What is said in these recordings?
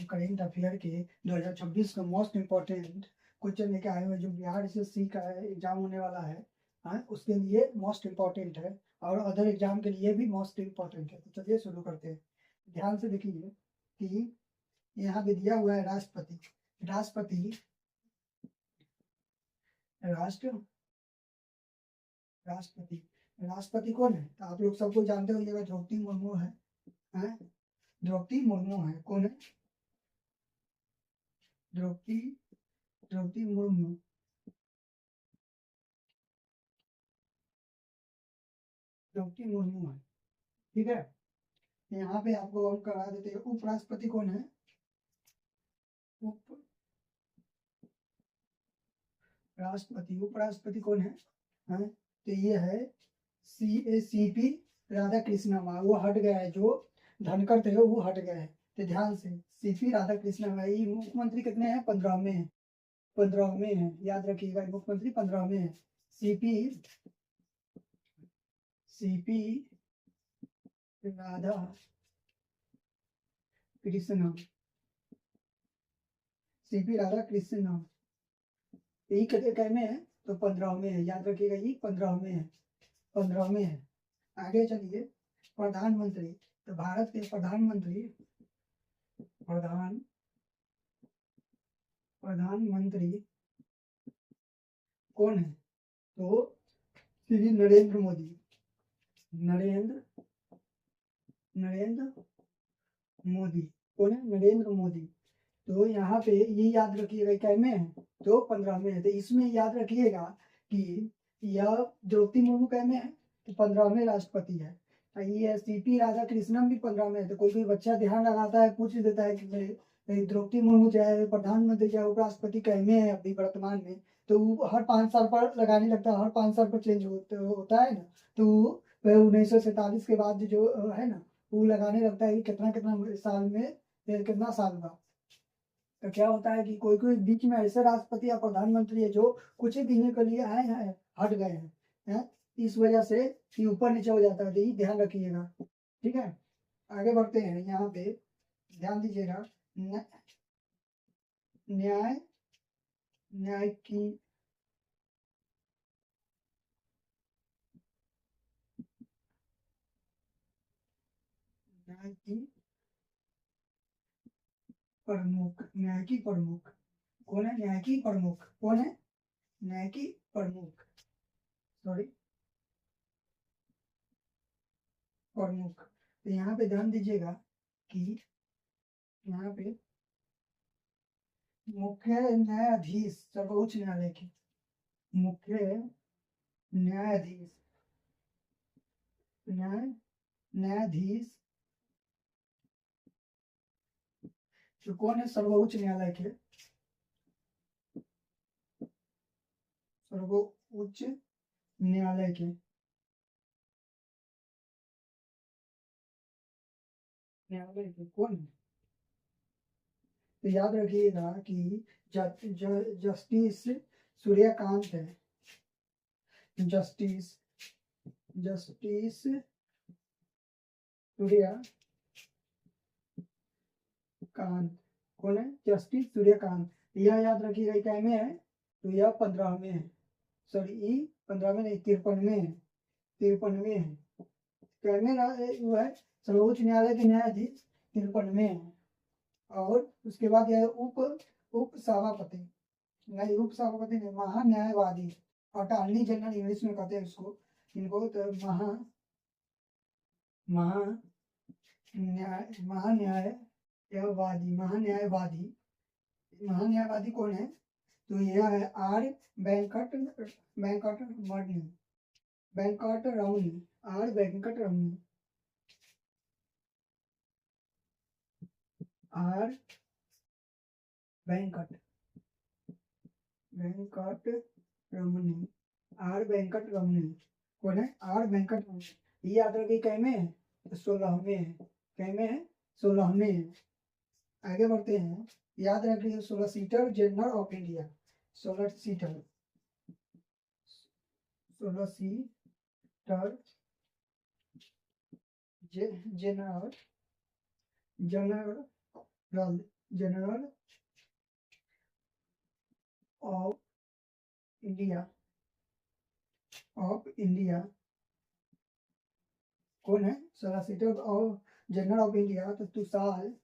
Current affair के 2026 का most important question लेके आए हुए जो बिहार एसएससी का एग्जाम होने वाला है। हाँ, उसके लिए मोस्ट इम्पोर्टेंट है और अदर एग्जाम के लिए भी मोस्ट इम्पोर्टेंट है। तो चलिए शुरू करते हैं। ध्यान से देखिए कि यहाँ पे दिया हुआ है राष्ट्रपति। राष्ट्रपति राष्ट्र राष्ट्रपति राष्ट्रपति कौन है? तो आप लोग सबको जानते होंगे, द्रौपदी मुर्मू है। हाँ, द्रौपदी मुर्मू है। कौन है? द्रौपदी द्रौपदी मुर्मू। द्रौपदी मुर्मू है, ठीक है। यहाँ पे आपको हम करा देते हैं। उपराष्ट्रपति कौन है? उपराष्ट्रपति कौन है? हाँ, तो ये है CP राधा कृष्णन। वो हट गया है, जो धनखड़ थे वो हट गए हैं। तो ध्यान से, CP राधा कृष्णन। ये मुख्यमंत्री कितने हैं? 15वें हैं। 15वें हैं, याद रखिएगा, मुख्यमंत्री 15वें हैं। CP राधा कृष्णन। CP राधा कृष्णन यही कहने हैं। तो 15वें है, याद रखिएगा, ये 15वें है। 15वें है। आगे चलिए। प्रधानमंत्री। तो भारत के प्रधानमंत्री कौन है? तो श्री नरेंद्र मोदी। नरेंद्र मोदी। कौन है? नरेंद्र मोदी। तो यहाँ पे ये याद रखिएगा, क्या में है? तो 15वें है। तो इसमें याद रखिएगा कि यह द्रौपदी मुर्मू क्या में है? तो 15वें राष्ट्रपति है। ये CP राधा कृष्णन भी 15वें है। तो कोई बच्चा ध्यान लगाता है, पूछ देता है कि द्रौपदी मुर्मू चाहे प्रधानमंत्री चाहे उपराष्ट्रपति क्या में है अभी वर्तमान में, तो वो हर 5 साल पर लगाने लगता है। हर 5 साल पर चेंज होता है ना। तो 1947 के बाद जो है ना, वो लगाने लगता है कि कितना कितना साल में कितना साल हुआ। तो क्या होता है कि कोई कोई बीच में ऐसे राष्ट्रपति या प्रधानमंत्री है जो कुछ ही दिन के लिए आए हैं, हट गए हैं। इस वजह से कि ऊपर नीचे हो जाता है। तो ये ध्यान रखिएगा, ठीक है। आगे बढ़ते हैं। यहाँ पे ध्यान दीजिएगा। न्याय न्याय की न्याय की प्रमुख कौन है? न्याय की प्रमुख कौन है? न्याय की प्रमुख, सॉरी, प्रमुख। तो यहाँ पे ध्यान दीजिएगा कि यहाँ पे मुख्य न्यायाधीश सर्वोच्च न्यायालय के मुख्य न्यायाधीश न्यायाधीश जो कौन है? सर्वोच्च न्यायालय के सर्वोच्च न्यायालय के कौन है? तो याद रखिएगा कि जस्टिस सूर्यकांत है। जस्टिस सूर्यकांत कौन है? जस्टिस सूर्यकांत। यह याद रखिएगा, क्या में है? तो यह 15वें है। सॉरी, ई 15वें नहीं, 53वें है। 53वें है। वो है सर्वोच्च न्यायालय के न्यायाधीश 53वें है। और उसके बाद यह उप सभापति नहीं, उप सभापति नहीं, महान्यायवादी। अटॉर्नी जनरल इंग्लिश में कहते हैं उसको, इनको। तो महान्यायवादी कौन है? तो यह है R Venkataramani. R Venkataramani. R Venkataramani. R Venkataramani कौन है? आर वेंकटरमणी। ये याद रखिए, कै में है? 16वें है। कै में है? 16वें है। आगे बढ़ते हैं। याद रखिए, 16 seater general of India. 16 seater 16 seater general general of India, कौन है? Solicitor of general of India, तो तुषार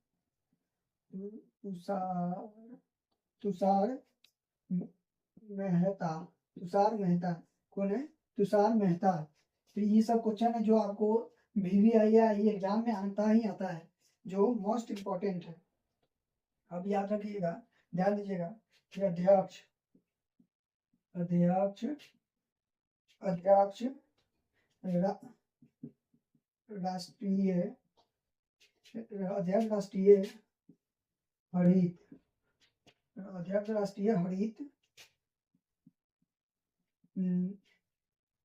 तुषार मेहता, कौन है? तुषार मेहता। तो ये सब क्वेश्चन है जो आपको VVII एग्जाम में आता ही आता है, जो मोस्ट इम्पोर्टेंट है। अब याद रखिएगा, ध्यान दीजिएगा कि अध्यक्ष अध्यक्ष अध्यक्ष रा- राष्ट्रीय अध्यक्ष राष्ट्रीय हरित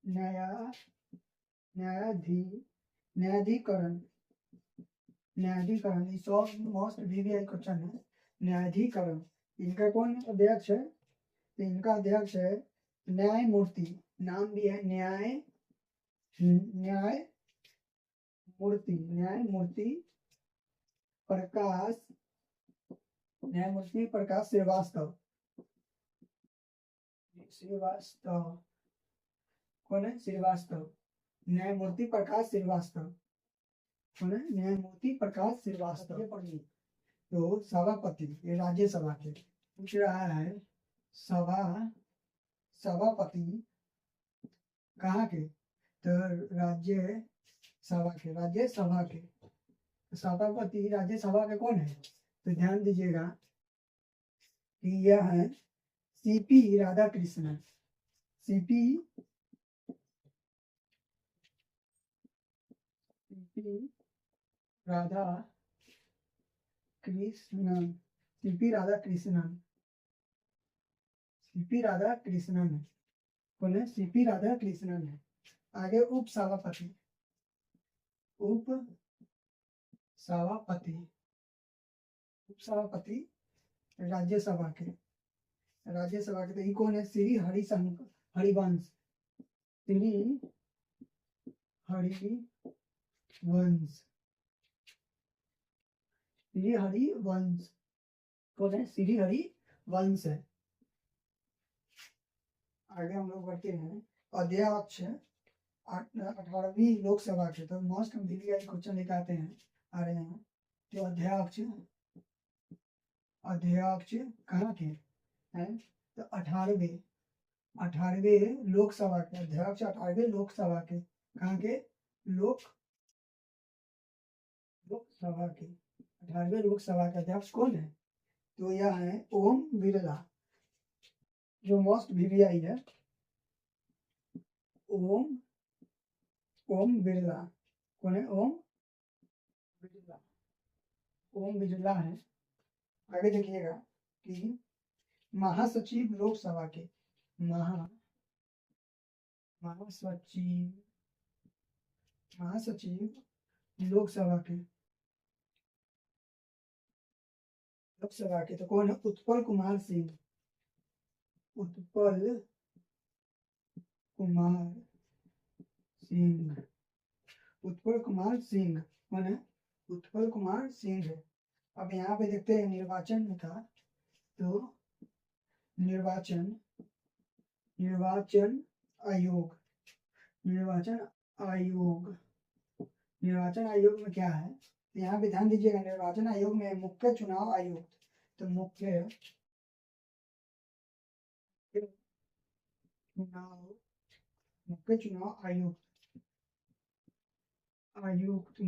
न्याया न्यायाधिकरण न्यायाधिकरण, इस मोस्ट VVI क्वेश्चन है। न्यायाधिकरण, इनका कौन अध्यक्ष है? तो इनका अध्यक्ष है न्यायमूर्ति, नाम भी है न्यायमूर्ति प्रकाश श्रीवास्तव। कौन है? श्रीवास्तव, न्यायमूर्ति प्रकाश श्रीवास्तव। कौन है? न्यायमूर्ति प्रकाश श्रीवास्तव। ये पढ़िए। तो सभापति, ये राज्यसभा के पूछ रहा है, सभापति कहाँ के? तो राज्यसभा के सभापति राज्यसभा के कौन है? तो ध्यान दीजिएगा कि यह है CP राधाकृष्णन। CP राधाकृष्णन है। कौन है? CP राधाकृष्णन है। आगे उप सभापति राज्यसभा के तो ये कौन है? श्री हरिवंश कौन है? श्री हरिवंश है। आगे हम लोग बढ़ते हैं। अध्यक्ष 18वीं लोकसभा के, तो मोस्ट VVI क्वेश्चन लेकर आ रहे हैं। तो अध्यक्ष कहाँ के हैं? तो 18वें लोकसभा के अध्यक्ष, 18वें लोकसभा के कहाँ के? लोकसभा के 18वें लोकसभा के अध्यक्ष कौन है? तो यह है ओम बिरला, जो मोस्ट VVI है। ओम बिरला, कौन है? ओम बिरला है। आगे देखिएगा कि महासचिव लोकसभा के महासचिव लोकसभा के तो कौन है? उत्पल कुमार सिंह कौन है? उत्पल कुमार सिंह है। अब यहाँ पे देखते हैं निर्वाचन का, तो निर्वाचन आयोग में क्या है? यहाँ पे ध्यान दीजिएगा, निर्वाचन आयोग में मुख्य चुनाव आयुक्त, तो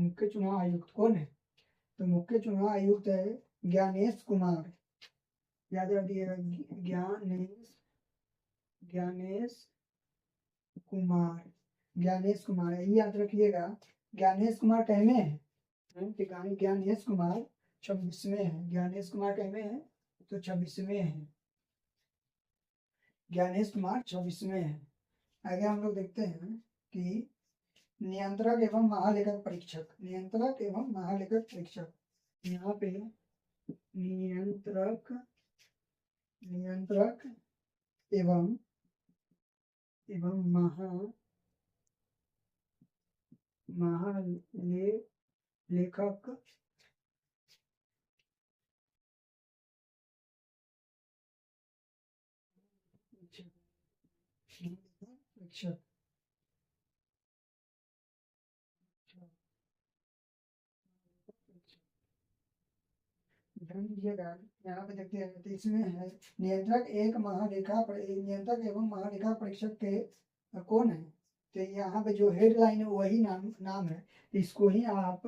मुख्य चुनाव आयुक्त कौन है? तो मुख्य चुनाव आयुक्त है ज्ञानेश कुमार। याद रखिएगा, ज्ञानेश कुमार है, ये याद रखिएगा। ज्ञानेश कुमार कह में है? ज्ञानेश कुमार 26वें है। ज्ञानेश कुमार कह में है? तो 26वें है। ज्ञानेश कुमार 26वें है। आगे हम लोग देखते हैं कि नियंत्रक एवं महालेखक परीक्षक यहाँ पे नियंत्रक एवं महालेखक परीक्षक ध्यान दीजिएगा, यहाँ पे देखते हैं तो इसमें है नियंत्रक एवं महालेखा परीक्षक के कौन है। तो यहाँ पे जो हेडलाइन है वही नाम नाम है, इसको ही आप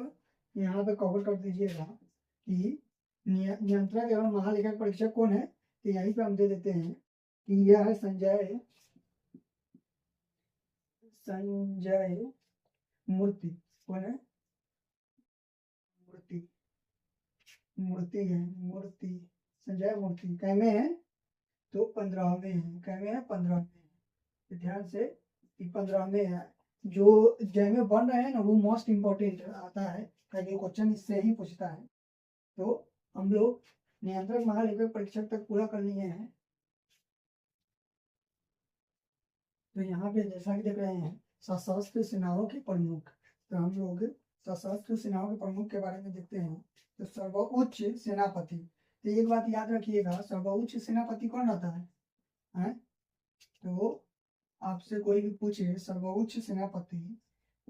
यहाँ पे कवर कर दीजिएगा कि नियंत्रक एवं महालेखा परीक्षक कौन है। तो यहीं पे हम दे देते हैं कि यह है संजय मूर्ति। कौन है? मूर्ति संजय मूर्ति। कैमे है? तो 15वें है। कैमे है? 15वें है। ध्यान से 15वें है। जो जैमे बन रहे हैं ना वो मोस्ट इम्पोर्टेंट आता है, क्योंकि क्वेश्चन इससे ही पूछता है। तो हम लोग नियंत्रक महालेखक परीक्षक तक पूरा कर लिए हैं। तो यहाँ पे जैसा कि देख रहे हैं सशस्त्र सेनाओं के प्रमुख, तो हम लोग सशस्त्र सेनाओं के प्रमुख के बारे में देखते हैं। तो सर्वोच्च सेनापति, तो एक बात याद रखिएगा, सर्वोच्च सेनापति कौन रहता है? तो आपसे कोई भी पूछे सर्वोच्च सेनापति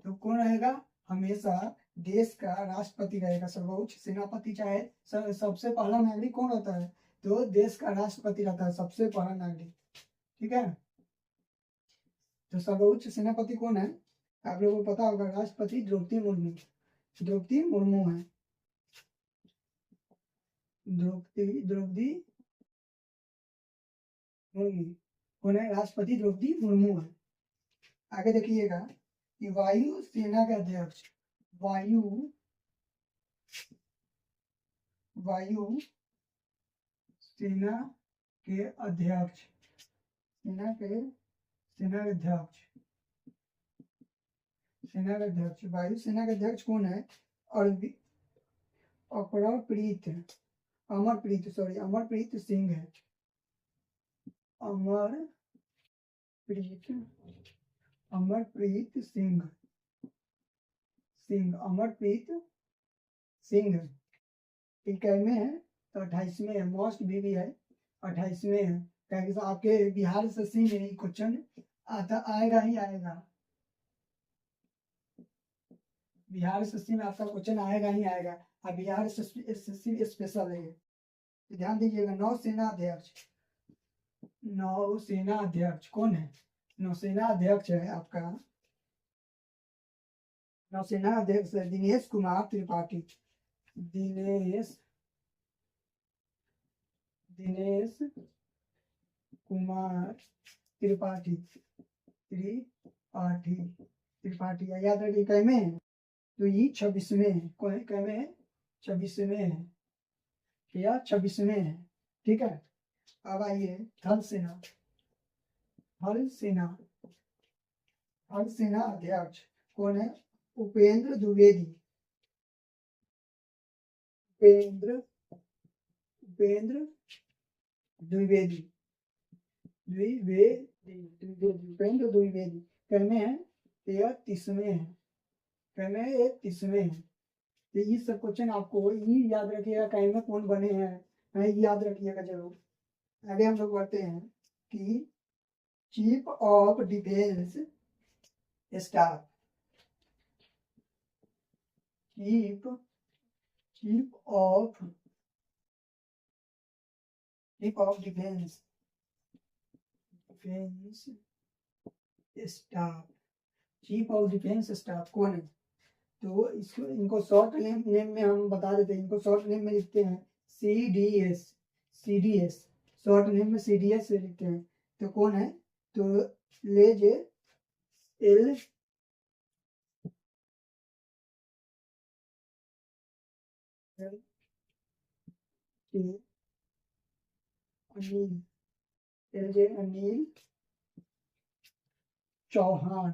तो कौन रहेगा? हमेशा देश का राष्ट्रपति रहेगा सर्वोच्च सेनापति। चाहे सबसे पहला नागरिक कौन होता है? तो देश का राष्ट्रपति रहता है सबसे पहला नागरिक। ठीक है, तो सर्वोच्च सेनापति कौन है? आप लोगों को पता होगा, राष्ट्रपति द्रौपदी मुर्मू है। द्रौपदी मुर्मू कौन है? राष्ट्रपति द्रौपदी मुर्मू है। आगे देखिएगा कि वायु सेना के अध्यक्ष, वायु सेना के अध्यक्ष, वायु सेना के अध्यक्ष कौन है? अमरप्रीत सिंह है। अमरप्रीत सिंह इक्कीसवें है। तो 28वें है। मोस्ट भी है, 28वें है। क्या आपके बिहार से सी में क्वेश्चन आता आएगा ही आएगा। बिहार एसएससी में आपका क्वेश्चन आएगा ही आएगा। अब बिहार एसएससी स्पेशल है, ध्यान दीजिएगा। नौसेना अध्यक्ष कौन है? नौसेना अध्यक्ष है आपका, नौसेना अध्यक्ष है दिनेश कुमार त्रिपाठी। दिनेश कुमार त्रिपाठी याद रखिए। कैमे है? तो ये 26वें है। कैमे है? 26वें है या 26वें है। ठीक है, अब आइए थल सेना अध्यक्ष कौन है? उपेंद्र द्विवेदी। उपेंद्र द्विवेदी कैमे है? 30वें है। कैमे है? 30वें है। तो ये सब क्वेश्चन आपको ये याद रखिएगा, कैमे कौन बने हैं याद रखिएगा जरूर। आगे हम लोग बढ़ते हैं कि chief of defence staff, chief of defence staff, chief of defence staff कौन है? तो इसको इनको शॉर्ट नेम में हम बता देते हैं। इनको शॉर्ट नेम में लिखते हैं CDS। शॉर्ट नेम में CDS से लिखते हैं। तो कौन है? तो लेज एल अनिल चौहान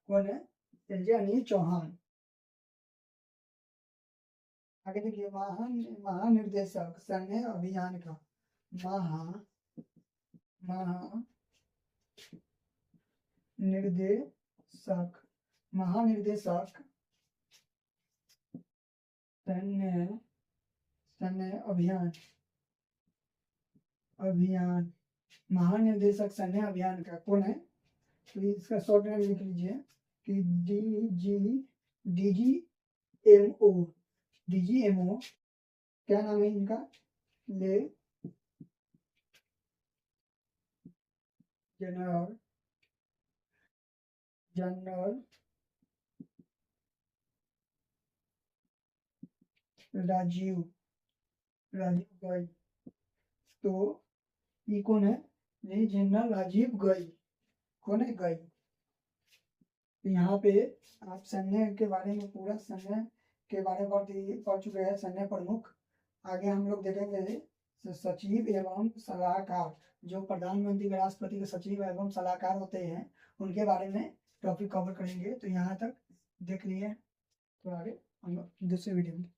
कौन है? अनिल चौहान। आगे देखिए महानिर्देशक सैन्य अभियान का, महानिर्देशक सैन्य अभियान महानिदेशक सैन्य अभियान का कौन है? तो इसका शॉर्ट नेम लिख लीजिए कि डीजीएमओ। डीजीएमओ क्या नाम है इनका? ले जनरल जनरल राजीव गौई। तो ये कौन है? ये जनरल राजीव गौई। कौन है? गौई। तो यहाँ पे आप सैन्य के बारे में, पूरा सैन्य के बारे में पढ़ चुके हैं, सैन्य प्रमुख। आगे हम लोग देखेंगे सचिव एवं सलाहकार, जो प्रधानमंत्री के राष्ट्रपति के सचिव एवं सलाहकार होते हैं, उनके बारे में टॉपिक कवर करेंगे। तो यहाँ तक देख लिए, तो आगे हम लोग दूसरे वीडियो में